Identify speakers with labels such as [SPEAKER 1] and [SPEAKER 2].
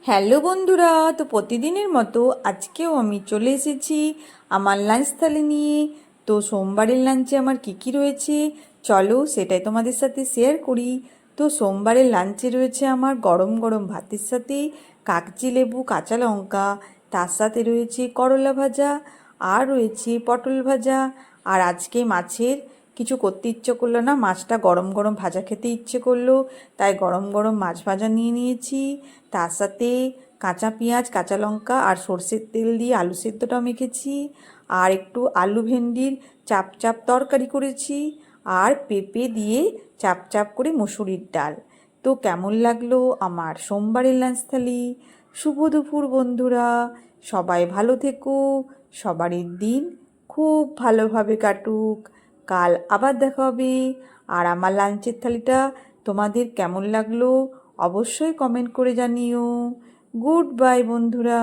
[SPEAKER 1] Hello বন্ধুরা, তো প্রতিদিনের মতো আজকেও আমি চলে এসেছি আমার লাঞ্চ থালি নিয়ে। তো সোমবারের লাঞ্চে আমার কি কি রয়েছে চলো সেটাই তোমাদের সাথে শেয়ার করি। তো সোমবারের লাঞ্চে রয়েছে আমার গরম গরম ভাতের সাথে কাগজি লেবু কাঁচা লঙ্কা, তার সাথে রয়েছে করলা ভাজা, আর রয়েছে পটল ভাজা। আর আজকে মাছের কিছু করতে ইচ্ছে করলো না, মাছটা গরম গরম ভাজা খেতে ইচ্ছে করলো, তাই গরম গরম মাছ ভাজা নিয়ে নিয়েছি। তার সাথে কাঁচা পেঁয়াজ কাঁচা লঙ্কা আর সর্ষের তেল দিয়ে আলু সেদ্ধটা মেখেছি, আর একটু আলু ভেন্ডির চাপ চাপ তরকারি করেছি, আর পেঁপে দিয়ে চাপ চাপ করে মসুরির ডাল। তো কেমন লাগলো আমার সোমবারের লাঞ্চ থালি? শুভ দুপুর বন্ধুরা, সবাই ভালো থেকো, সবারই দিন খুব ভালোভাবে কাটুক। কাল আবার দেখা হবে। আর আমার লাঞ্চের থালিটা তোমাদের কেমন লাগলো অবশ্যই কমেন্ট করে জানিও। গুড বাই বন্ধুরা।